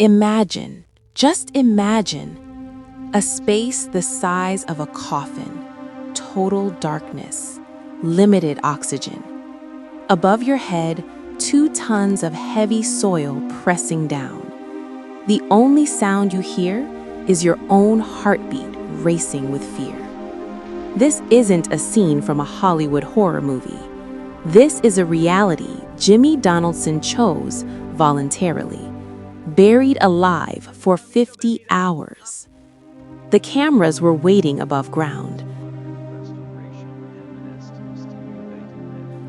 Imagine, just imagine, a space the size of a coffin, total darkness, limited oxygen. Above your head, 2 tons of heavy soil pressing down. The only sound you hear is your own heartbeat racing with fear. This isn't a scene from a Hollywood horror movie. This is a reality Jimmy Donaldson chose voluntarily, buried alive for 50 hours. The cameras were waiting above ground.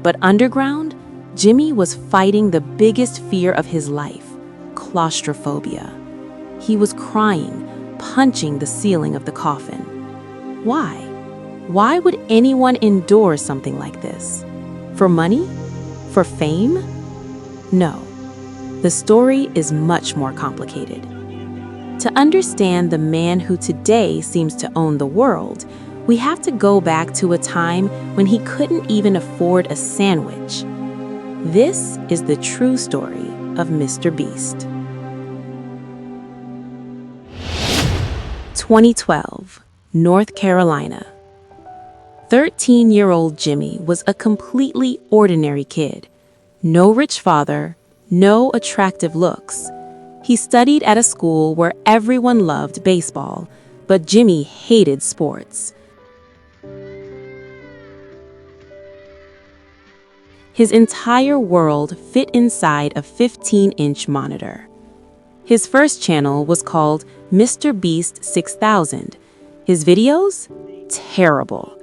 But underground, Jimmy was fighting the biggest fear of his life, claustrophobia. He was crying, punching the ceiling of the coffin. Why? Why would anyone endure something like this? For money? For fame? No. The story is much more complicated. To understand the man who today seems to own the world, we have to go back to a time when he couldn't even afford a sandwich. This is the true story of MrBeast. 2012, North Carolina. 13-year-old Jimmy was a completely ordinary kid. No rich father, no attractive looks. He studied at a school where everyone loved baseball, but Jimmy hated sports. His entire world fit inside a 15-inch monitor. His first channel was called MrBeast 6000. His videos? Terrible.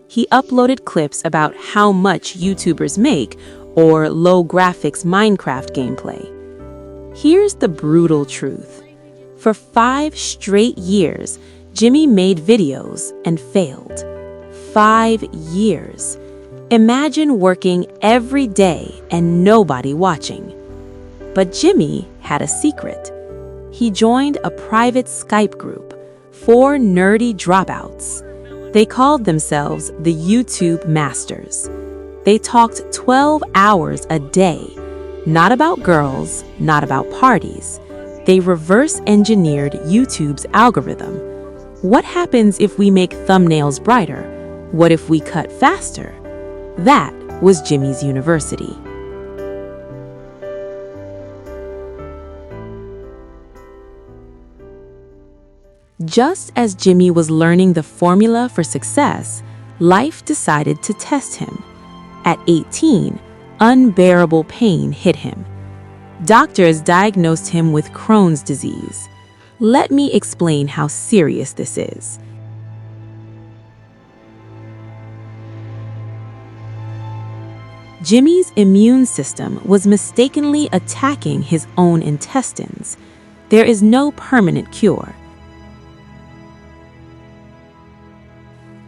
He uploaded clips about how much YouTubers make or low graphics Minecraft gameplay. Here's the brutal truth. For 5 straight years, Jimmy made videos and failed. 5 years. Imagine working every day and nobody watching. But Jimmy had a secret. He joined a private Skype group, 4 nerdy dropouts. They called themselves the YouTube Masters. They talked 12 hours a day. Not about girls, not about parties. They reverse-engineered YouTube's algorithm. What happens if we make thumbnails brighter? What if we cut faster? That was Jimmy's university. Just as Jimmy was learning the formula for success, life decided to test him. At 18, unbearable pain hit him. Doctors diagnosed him with Crohn's disease. Let me explain how serious this is. Jimmy's immune system was mistakenly attacking his own intestines. There is no permanent cure.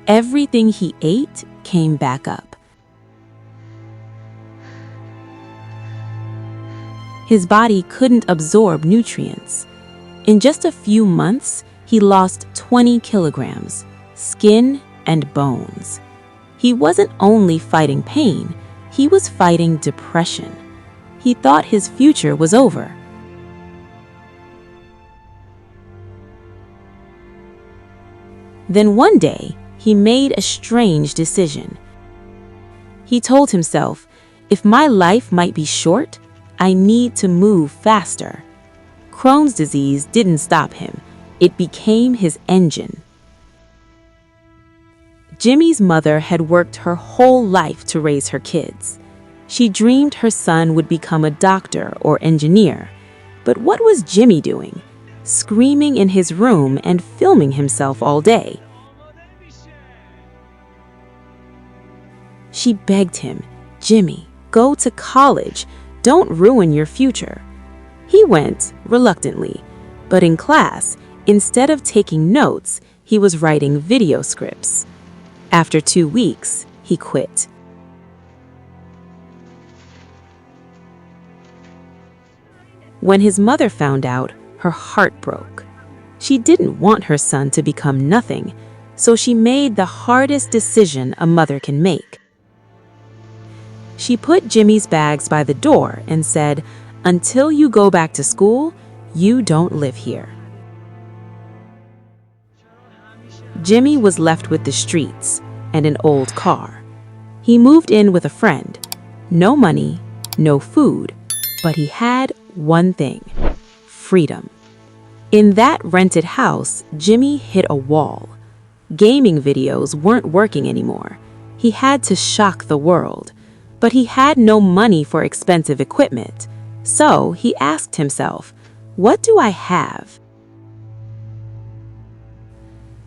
Everything he ate came back up. His body couldn't absorb nutrients. In just a few months, he lost 20 kilograms, skin and bones. He wasn't only fighting pain, he was fighting depression. He thought his future was over. Then one day, he made a strange decision. He told himself, if my life might be short, I need to move faster. Crohn's disease didn't stop him. It became his engine. Jimmy's mother had worked her whole life to raise her kids. She dreamed her son would become a doctor or engineer. But what was Jimmy doing? Screaming in his room and filming himself all day. She begged him, Jimmy, go to college. Don't ruin your future. He went, reluctantly, but in class, instead of taking notes, he was writing video scripts. After 2 weeks, he quit. When his mother found out, her heart broke. She didn't want her son to become nothing, so she made the hardest decision a mother can make. She put Jimmy's bags by the door and said, until you go back to school, "You don't live here." Jimmy was left with the streets and an old car. He moved in with a friend. No money, no food, but he had one thing: freedom. In that rented house, Jimmy hit a wall. Gaming videos weren't working anymore. He had to shock the world, but he had no money for expensive equipment. So he asked himself, what do I have?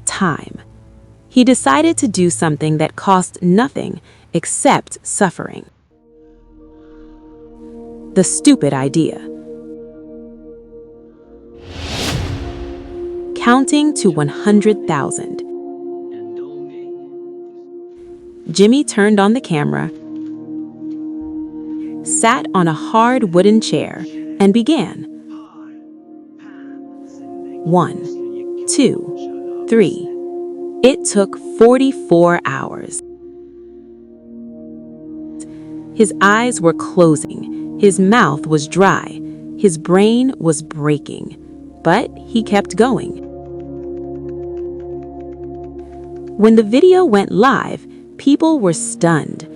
Time. He decided to do something that cost nothing except suffering. The stupid idea. Counting to 100,000. Jimmy turned on the camera, sat on a hard wooden chair, and began. 1, 2, 3. It took 44 hours. His eyes were closing, his mouth was dry, his brain was breaking, but he kept going. When the video went live, people were stunned.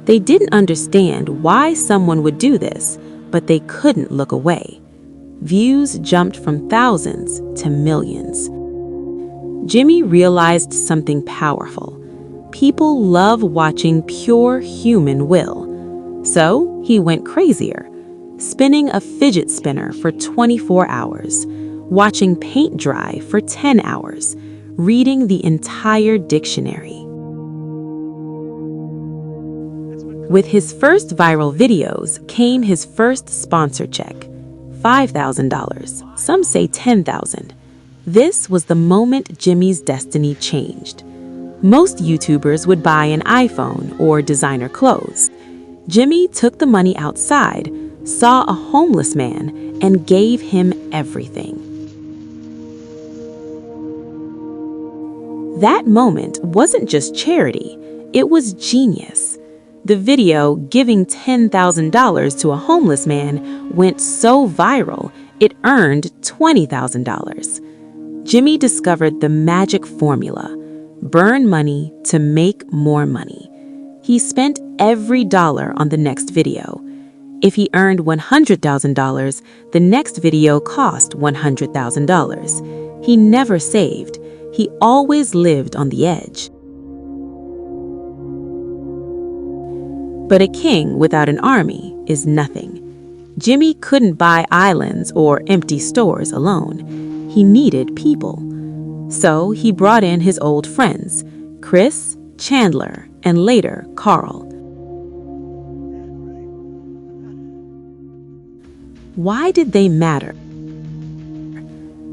They didn't understand why someone would do this, but they couldn't look away. Views jumped from thousands to millions. Jimmy realized something powerful. People love watching pure human will. So he went crazier, spinning a fidget spinner for 24 hours, watching paint dry for 10 hours, reading the entire dictionary. With his first viral videos came his first sponsor check, $5,000, some say $10,000. This was the moment Jimmy's destiny changed. Most YouTubers would buy an iPhone or designer clothes. Jimmy took the money outside, saw a homeless man, and gave him everything. That moment wasn't just charity, it was genius. The video, giving $10,000 to a homeless man, went so viral, it earned $20,000. Jimmy discovered the magic formula: burn money to make more money. He spent every dollar on the next video. If he earned $100,000, the next video cost $100,000. He never saved. He always lived on the edge. But a king without an army is nothing. Jimmy couldn't buy islands or empty stores alone. He needed people. So he brought in his old friends, Chris, Chandler, and later Carl. Why did they matter?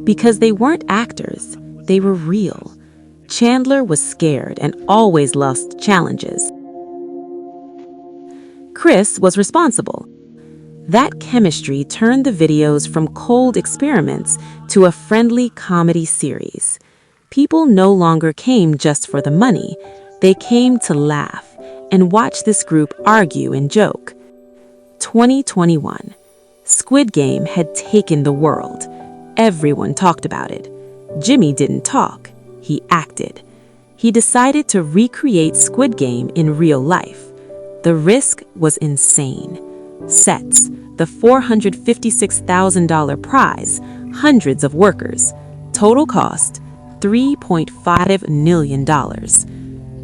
Because they weren't actors, they were real. Chandler was scared and always lost challenges. Chris was responsible. That chemistry turned the videos from cold experiments to a friendly comedy series. People no longer came just for the money. They came to laugh and watch this group argue and joke. 2021. Squid Game had taken the world. Everyone talked about it. Jimmy didn't talk, he acted. He decided to recreate Squid Game in real life. The risk was insane. Sets, the $456,000 prize, hundreds of workers. Total cost, $3.5 million.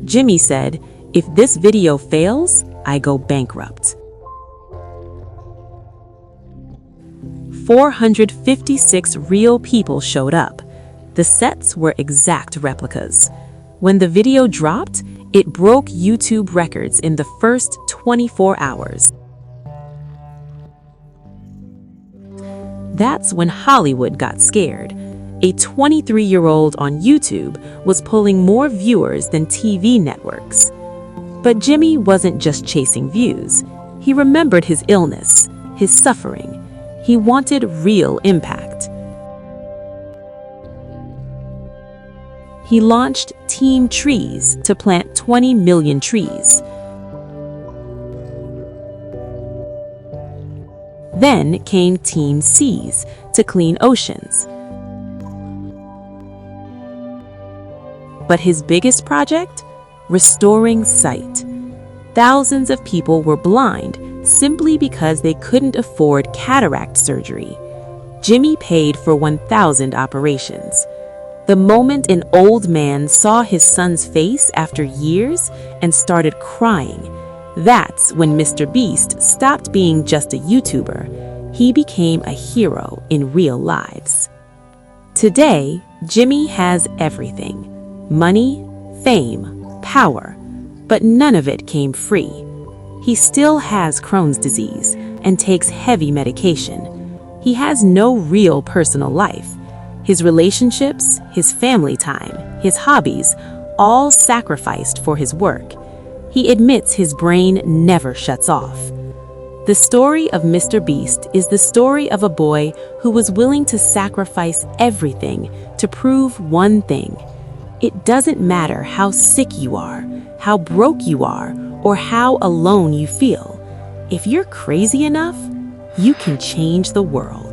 Jimmy said, "If this video fails, I go bankrupt." 456 real people showed up. The sets were exact replicas. When the video dropped, it broke YouTube records in the first 24 hours. That's when Hollywood got scared. A 23-year-old on YouTube was pulling more viewers than TV networks. But Jimmy wasn't just chasing views. He remembered his illness, his suffering. He wanted real impact. He launched Team Trees to plant 20 million trees. Then came Team Seas to clean oceans. But his biggest project? Restoring sight. Thousands of people were blind simply because they couldn't afford cataract surgery. Jimmy paid for 1,000 operations. The moment an old man saw his son's face after years and started crying, that's when MrBeast stopped being just a YouTuber. He became a hero in real lives. Today, Jimmy has everything: money, fame, power, but none of it came free. He still has Crohn's disease and takes heavy medication. He has no real personal life. His relationships, his family time, his hobbies, all sacrificed for his work. He admits his brain never shuts off. The story of MrBeast is the story of a boy who was willing to sacrifice everything to prove one thing. It doesn't matter how sick you are, how broke you are, or how alone you feel. If you're crazy enough, you can change the world.